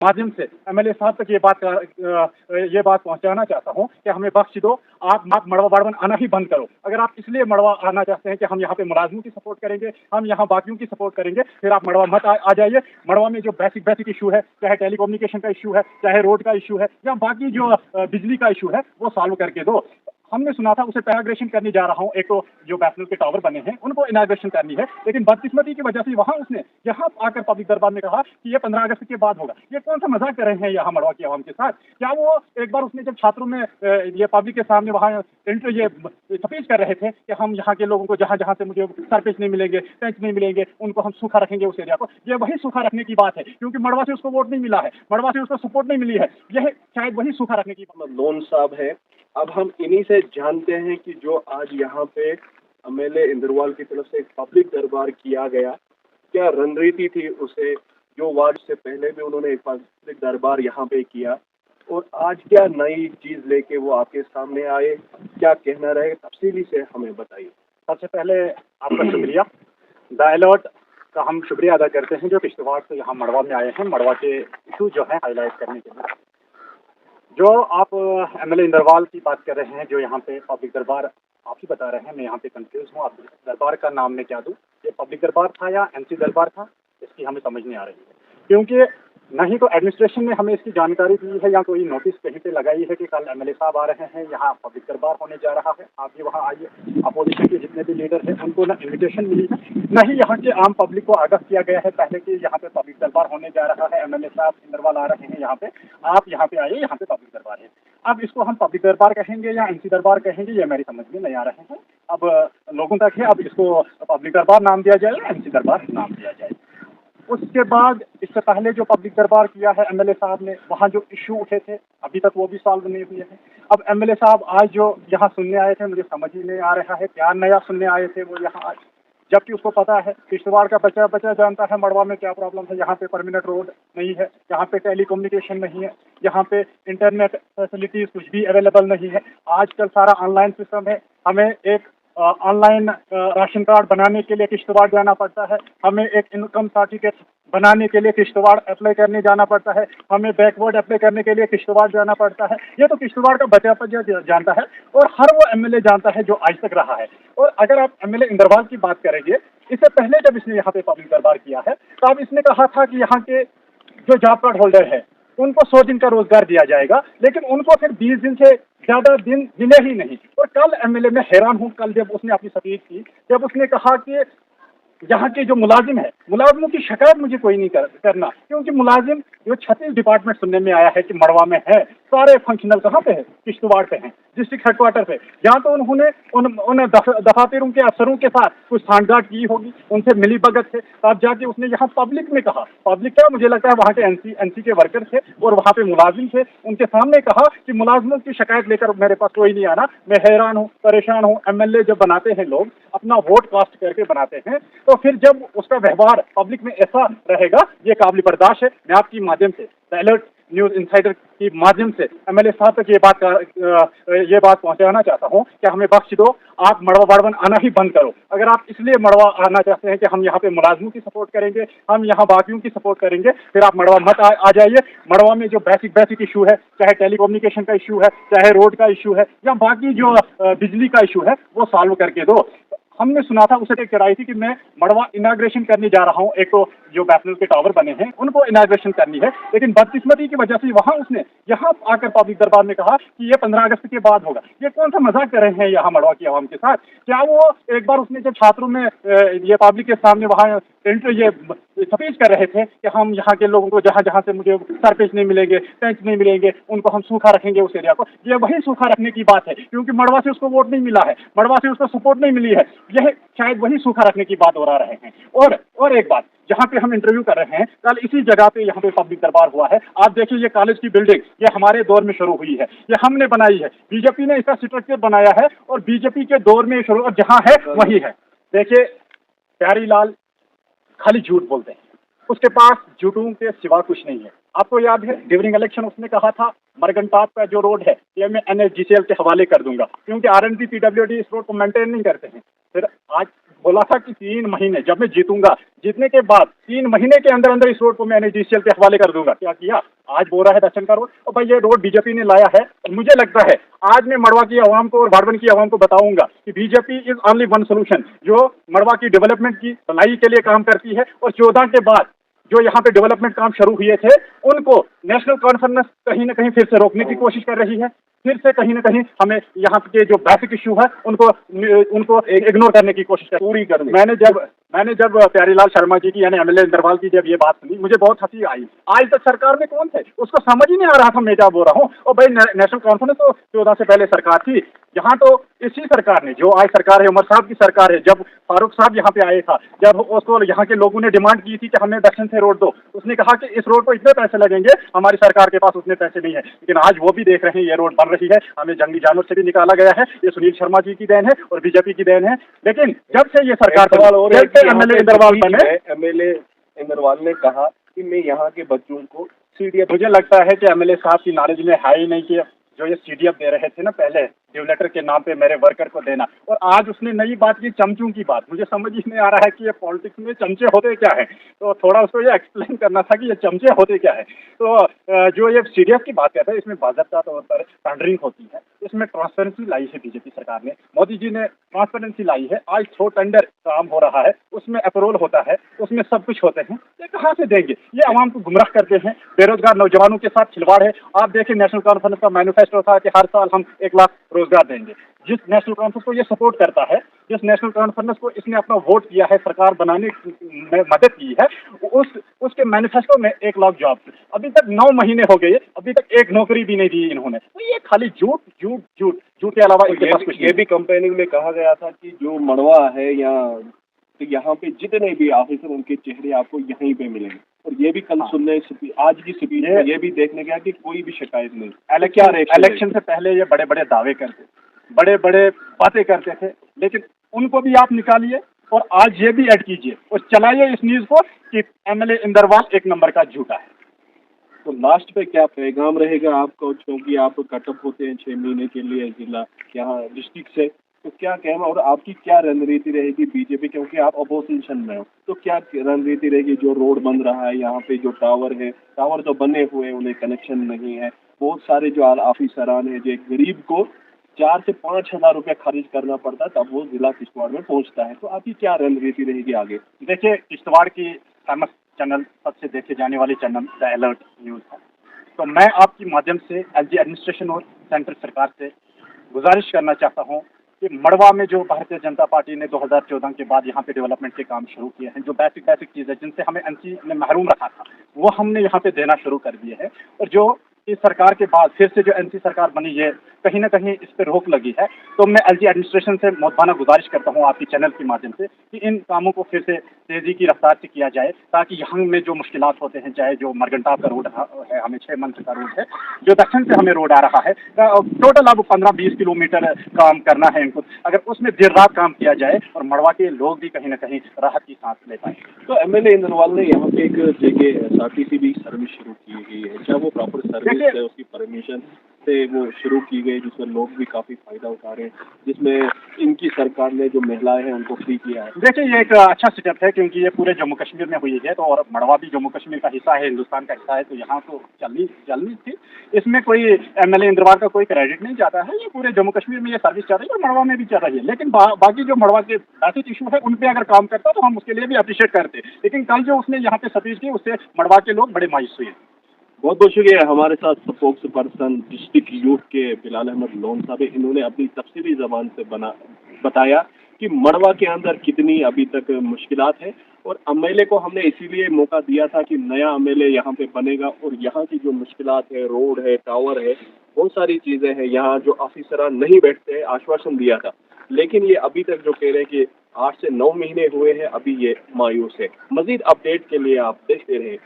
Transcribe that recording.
माध्यम से एमएलए साहब तक ये बात पहुंचाना चाहता हूं कि हमें बख्श दो। आप मड़वा बाड़वन आना ही बंद करो। अगर आप इसलिए मड़वा आना चाहते हैं कि हम यहाँ पे मुलाजिमों की सपोर्ट करेंगे, हम यहाँ बाकियों की सपोर्ट करेंगे, फिर आप मड़वा मत आ जाइए। मड़वा में जो बेसिक इशू है, चाहे टेलीकम्युनिकेशन का इशू है, चाहे रोड का इशू है, या बाकी जो बिजली का इशू है, वो सॉल्व करके दो। हमने सुना था उसे इनाग्रेशन करने जा रहा हूँ। एक तो जो बैटल के टावर बने हैं उनको इनाग्रेशन करनी है, लेकिन बदकिस्मती की वजह से वहां उसने यहाँ आकर पब्लिक दरबार में कहा कि ये 15 अगस्त के बाद होगा। ये कौन सा मजाक कर रहे हैं यहाँ मड़वा की आवाम के साथ? क्या वो एक बार उसने जब छात्रों में ये पब्लिक के सामने वहाँ ये स्पीच कर रहे थे कि हम यहाँ के लोगों को जहाँ जहाँ से मुझे सरपेच नहीं मिलेंगे, टेंच नहीं मिलेंगे, उनको हम सूखा रखेंगे उस एरिया को, ये वही सूखा रखने की बात है, क्योंकि मड़वा से उसको वोट नहीं मिला है, मड़वा से उसको सपोर्ट नहीं मिली है। यह शायद वही सूखा रखने की लोन साहब है। अब हम इन्हीं से जानते हैं कि जो आज यहाँ पे एमएलए इंद्रवाल की तरफ से एक पब्लिक दरबार किया गया, क्या रणनीति थी उसे, जो वार्ड से पहले भी उन्होंने एक पब्लिक दरबार यहाँ पे किया, और आज क्या नई चीज लेके वो आपके सामने आए, क्या कहना रहे, तफसीली से हमें बताइए। सबसे पहले आपका शुक्रिया। द अलर्ट का हम शुक्रिया अदा करते हैं जो किश्तवाड़ से यहाँ मड़वा में आए हैं, मड़वा के इशू जो है हाईलाइट करने के लिए। जो आप एमएलए इंद्रवाल की बात कर रहे हैं, जो यहाँ पे पब्लिक दरबार आप ही बता रहे हैं, मैं यहाँ पे कंफ्यूज हूँ। आप दरबार का नाम मैं क्या दूँ? ये पब्लिक दरबार था या एमसी दरबार था, इसकी हमें समझ नहीं आ रही है, क्योंकि न ही तो एडमिनिस्ट्रेशन ने हमें इसकी जानकारी दी है या कोई नोटिस कहीं पे लगाई है कि कल एमएलए साहब आ रहे हैं, यहाँ पब्लिक दरबार होने जा रहा है, आप भी वहाँ आइए। अपोजिशन के जितने भी लीडर हैं उनको न इन्विटेशन मिली है, न ही यहाँ के आम पब्लिक को आगाह किया गया है पहले कि यहाँ पे पब्लिक दरबार होने जा रहा है, एमएलए साहब इंद्रवाल आ रहे हैं यहाँ पे, आप यहाँ पे आइए, यहाँ पे पब्लिक दरबार है। अब इसको हम पब्लिक दरबार कहेंगे या एमसी दरबार कहेंगे, ये मेरी समझ में नहीं आ रहे हैं। अब लोगों तक है, अब इसको पब्लिक दरबार नाम दिया जाए या एमसी दरबार नाम दिया जाए। उसके बाद इससे पहले जो पब्लिक दरबार किया है एमएलए साहब ने, वहाँ जो इशू उठे थे अभी तक वो भी सॉल्व नहीं हुए हैं। अब एमएलए साहब आज जो यहाँ सुनने आए थे, मुझे समझ ही नहीं आ रहा है क्या नया सुनने आए थे वो यहाँ आज, जबकि उसको पता है किश्तवाड़ का बच्चा जानता है मड़वा में क्या प्रॉब्लम है। यहाँ पे परमानेंट रोड नहीं है, यहाँ पे टेलीकम्युनिकेशन नहीं है, यहाँ पे इंटरनेट फैसिलिटीज कुछ भी अवेलेबल नहीं है। आजकल सारा ऑनलाइन सिस्टम है। हमें एक ऑनलाइन राशन कार्ड बनाने के लिए किश्तवाड़ जाना पड़ता है, हमें एक इनकम सर्टिफिकेट बनाने के लिए किश्तवाड़ अप्लाई करने जाना पड़ता है, हमें बैकवर्ड अप्लाई करने के लिए किश्तवाड़ जाना पड़ता है। ये तो किश्तवाड़ का बच्चा जानता है, और हर वो एमएलए जानता है जो आज तक रहा है। और अगर आप एमएलए इंद्रवाल की बात करेंगे, इससे पहले जब इसने यहाँ पे पब्लिक दरबार किया है, तब इसने कहा था कि यहाँ के जो जॉब कार्ड होल्डर है उनको 100 दिन का रोजगार दिया जाएगा, लेकिन उनको फिर 20 दिन से ज्यादा दिन मिले ही नहीं। और कल एमएलए में हैरान हूँ, कल जब उसने अपनी स्पीच की, जब उसने कहा कि यहाँ के जो मुलाजिम है, मुलाजिमों की शिकायत मुझे कोई नहीं करना, क्योंकि मुलाजिम जो 36 डिपार्टमेंट सुनने में आया है कि मड़वा में है, सारे फंक्शनल कहाँ पे है? किश्तवाड़ पे हैं, डिस्ट्रिक्ट हेडक्वार्टर पे। यहाँ तो उन्होंने उन दफातरों के अफसरों के साथ कुछ सांठगांठ की होगी, उनसे मिली भगत थे, तब जाके उसने यहाँ पब्लिक में कहा। पब्लिक क्या, मुझे लगता है वहाँ के एनसी के वर्कर थे और वहाँ पे मुलाजिम थे, उनके सामने कहा कि मुलाजिमों की शिकायत लेकर मेरे पास कोई नहीं आना। मैं हैरान हूँ, परेशान हूँ। एमएलए जब बनाते हैं लोग, अपना वोट कास्ट करके बनाते हैं, तो फिर जब उसका व्यवहार पब्लिक में ऐसा रहेगा, ये काबिल बर्दाश्त है। मैं आपकी माध्यम से अलर्ट न्यूज इंसाइडर की माध्यम से एमएलए साहब तक ये बात पहुंचाना चाहता हूं कि हमें बख्श दो। आप मड़वा बाड़वन आना ही बंद करो। अगर आप इसलिए मड़वा आना चाहते हैं कि हम यहाँ पे मुलाजिमों की सपोर्ट करेंगे, हम यहाँ बाकियों की सपोर्ट करेंगे, फिर आप मड़वा मत आ जाइए। मड़वा में जो बेसिक इशू है, चाहे टेलीकम्युनिकेशन का इशू है, चाहे रोड का इशू है, या बाकी जो बिजली का इशू है, वो सॉल्व करके दो। हमने सुना था उसे टेक चढ़ाई थी कि मैं मड़वा इनाग्रेशन करने जा रहा हूँ। एक तो जो बैटल के टावर बने हैं उनको इनाग्रेशन करनी है, लेकिन बदकिस्मती की वजह से वहां उसने यहाँ आकर पब्लिक दरबार में कहा कि ये 15 अगस्त के बाद होगा। ये कौन सा मजाक कर रहे हैं यहाँ मड़वा की आवाम के साथ? क्या वो एक बार उसने जब छात्रों में ये पब्लिक के सामने वहाँ ये स्पीच कर रहे थे कि हम यहाँ के लोगों को जहाँ जहाँ से मुझे सरपेच नहीं मिलेंगे, टेंच नहीं मिलेंगे, उनको हम सूखा रखेंगे उस एरिया को, ये वही सूखा रखने की बात है, क्योंकि मड़वा से उसको वोट नहीं मिला है, मड़वा से उसको सपोर्ट नहीं मिली है। यह शायद वही सूखा रखने की बात दोहरा रहे हैं। और एक बात, जहाँ पे हम इंटरव्यू कर रहे हैं, कल इसी जगह पे यहाँ पे पब्लिक दरबार हुआ है। आप देखिए, ये कॉलेज की बिल्डिंग ये हमारे दौर में शुरू हुई है, ये हमने बनाई है, बीजेपी ने इसका स्ट्रक्चर बनाया है और बीजेपी के दौर में शुरू, और जहाँ है वही है। देखिए, प्यारी लाल खाली झूठ बोलते हैं, उसके पास झूठों के सिवा कुछ नहीं है। आपको याद है ड्यूरिंग इलेक्शन उसने कहा था मरगनटाप का जो रोड है ये मैं एनएचजीसीएल के हवाले कर दूंगा, क्योंकि आरएनबी पीडब्ल्यूडी इस रोड को मेंटेन नहीं करते हैं। फिर आज बोला था कि 3 महीने जब मैं जीतूंगा, जीतने के बाद 3 महीने के अंदर अंदर इस रोड को मैं एनएचडीसीएल के हवाले कर दूंगा। क्या किया? आज बोल रहा है दर्शन का रोड, और भाई ये रोड बीजेपी ने लाया है। और मुझे लगता है आज मैं मड़वा की आवाम को और बाड़वन की आवाम को बताऊंगा कि BJP is only one solution, जो मड़वा की डेवलपमेंट की भलाई के लिए काम करती है। और 14 के बाद जो यहाँ पे डेवलपमेंट काम शुरू हुए थे, उनको नेशनल कॉन्फ्रेंस कहीं ना कहीं फिर से रोकने की कोशिश कर रही है। फिर से कहीं ना कहीं हमें यहाँ के जो बेसिक इशू है उनको उनको इग्नोर करने की कोशिश पूरी करनी। मैंने जब प्यारीलाल शर्मा जी की यानी एमएलए इंदरवाल की जब ये बात सुनी, मुझे बहुत हंसी आई। आज तक सरकार में कौन थे, उसको समझ ही नहीं आ रहा था मैं क्या बोल रहा हूँ। और भाई नेशनल कॉन्फ्रेंस तो 14 से पहले सरकार थी। यहाँ तो इसी सरकार ने, जो आज सरकार है, उमर साहब की सरकार है, जब फारूक साहब यहाँ पे आए था, जब उसको यहाँ के लोगों ने डिमांड की थी कि हमें दक्षिण से रोड दो, उसने कहा कि इस रोड को इतने पैसे लगेंगे, हमारी सरकार के पास उतने पैसे नहीं है। लेकिन आज वो भी देख रहे हैं ये रोड बन रही है, हमें जंगली जानवर से भी निकाला गया है। ये सुनील शर्मा जी की देन है और बीजेपी की देन है। लेकिन जब से ये सरकार एमएलए इंदरवाल ने कहा कि मैं यहाँ के बच्चों को सीडीएफ, मुझे लगता है कि एमएलए साहब की नॉलेज में है ही नहीं कि जो ये सीडीएफ दे रहे थे ना पहले, ड्यू लेटर के नाम पे मेरे वर्कर को देना, और आज उसने नई बात की चमचों की बात। मुझे समझ ही नहीं आ रहा है कि ये पॉलिटिक्स में चमचे होते क्या है, तो थोड़ा उसको ये एक्सप्लेन करना था कि ये चमचे होते क्या है। तो जो ये सीडीएफ की बात करता है, इसमें बाज़ाब्ता तौर पर टेंडरिंग होती है, इसमें ट्रांसपेरेंसी लाई है बीजेपी सरकार ने, मोदी जी ने ट्रांसपेरेंसी लाई है। आज थ्रो टेंडर काम हो रहा है, उसमें अप्रूवल होता है, उसमें सब कुछ होते हैं। ये कहाँ से देंगे? ये आवाम को गुमराह करते हैं, बेरोजगार नौजवानों के साथ खिलवाड़ है। आप देखिए नेशनल कॉन्फ्रेंस का मैनिफेस्टो था कि हर साल हम 1 लाख रोजगार देंगे। जिस नेशनल कॉन्फ्रेंस को ये सपोर्ट करता है, जिस नेशनल कॉन्फ्रेंस को इसने अपना वोट किया है, सरकार बनाने में मदद की है, उसके मैनिफेस्टो में 1 लाख जॉब, अभी तक 9 महीने हो गए, अभी तक एक नौकरी भी नहीं दी इन्होंने। तो ये खाली झूठ झूठ झूठ झूठ के अलावा इनके पास कुछ। ये भी कंपेनिंग में कहा गया था कि जो मड़वा है या तो यहाँ पे जितने भी ऑफिसर, उनके चेहरे आपको यहीं पे मिलेंगे। और ये भी कल सुनने, आज की स्पीच में ये भी देखने गया कि कोई भी शिकायत नहीं। इलेक्शन से पहले ये बड़े बड़े दावे करते, बड़े बड़े बातें करते थे, लेकिन उनको भी आप निकालिए और आज ये भी ऐड कीजिए और चलाइए इस न्यूज को कि एमएलए इंदरवाल 1 नंबर का झूठा है। तो लास्ट पे क्या पैगाम रहेगा आपको, क्योंकि आप कटअप होते हैं 6 महीने के लिए जिला यहाँ डिस्ट्रिक्ट से, तो क्या कहना और आपकी क्या रणनीति रहेगी बीजेपी, क्योंकि आप अपोजिशन में हो, तो क्या रणनीति रहेगी? जो रोड बन रहा है यहाँ पे, जो टावर है, टावर तो बने हुए हैं, उन्हें कनेक्शन नहीं है। बहुत सारे जो ऑफिसरान है, जो गरीब को 4 से 5 हजार रुपया खर्च करना पड़ता है तब वो जिला किश्तवाड़ में पहुँचता है। तो आपकी क्या रणनीति रहेगी आगे? देखिए, किश्तवाड़ की फेमस चैनल, सबसे देखे जाने वाली चैनल द अलर्ट न्यूज़ है। तो मैं आपके माध्यम से एलजी एडमिनिस्ट्रेशन और सेंट्रल सरकार से गुजारिश करना चाहता हूँ कि मड़वा में जो भारतीय जनता पार्टी ने 2014 के बाद यहाँ पे डेवलपमेंट के काम शुरू किए हैं, जो बेसिक चीज़ें जिनसे हमें एनसी ने महरूम रखा था, वो हमने यहाँ पे देना शुरू कर दिए हैं। और जो इस सरकार के बाद फिर से जो एनसी सरकार बनी है, कहीं ना कहीं इस पर रोक लगी है। तो मैं एलजी एडमिनिस्ट्रेशन से मोहब्बाना गुजारिश करता हूँ आपकी चैनल के माध्यम से कि इन कामों को फिर से तेजी की रफ्तार से किया जाए, ताकि यहाँ में जो मुश्किलात होते हैं, चाहे जो मरगंटाप का रोड है, हमें 6 मंथ का रोड है, जो दक्षिण से हमें रोड आ रहा है, टोटल अब 15-20 किलोमीटर काम करना है इनको, अगर उसमें देर रात काम किया जाए और मड़वा के लोग भी कहीं ना कहीं राहत की सांस ले पाए। तो एमएलए इंदरवाल ने यहाँ पे एक जगह एसआरटीसी भी सर्विस शुरू की गई है, क्या वो प्रॉपर सर्विस है, उसकी परमिशन से वो शुरू की गई, जिसमें लोग भी काफी फायदा उठा रहे हैं, जिसमें इनकी सरकार ने जो महिलाएं हैं उनको फ्री किया है? देखिए, ये एक अच्छा स्टेप है, क्योंकि ये पूरे जम्मू कश्मीर में हुई है, तो और मड़वा भी जम्मू कश्मीर का हिस्सा है, हिंदुस्तान का हिस्सा है, तो यहाँ तो चलनी थी। इसमें कोई एमएलए इंदरवाल का कोई क्रेडिट नहीं जाता है, ये पूरे जम्मू कश्मीर में ये सर्विस चल रही है और मड़वा में भी चल रही है। लेकिन बाकी जो मड़वा के बेसिक इशू है उन पर अगर काम करता तो हम उसके लिए भी अप्रिशिएट करते, लेकिन कल जो उसने यहाँ पे स्पीच की उससे मड़वा के लोग बड़े मायूस हुए। बहुत बहुत शुक्रिया। हमारे साथ स्पोक्स पर्सन डिस्ट्रिक्ट यूथ के बिलाल अहमद लोन साहब, इन्होंने अपनी तफसीली ज़बान से बताया कि मड़वा के अंदर कितनी अभी तक मुश्किलात है, और एमएलए को हमने इसीलिए मौका दिया था कि नया एमएलए यहाँ पे बनेगा और यहाँ की जो मुश्किलात है, रोड है, टावर है, बहुत सारी चीज़ें हैं, यहाँ जो ऑफिसरान नहीं बैठते हैं, आश्वासन दिया था, लेकिन ये अभी तक जो कह रहे हैं कि 8 से 9 महीने हुए हैं, अभी ये मायूस है। मजीद अपडेट के लिए आप देखते रहे।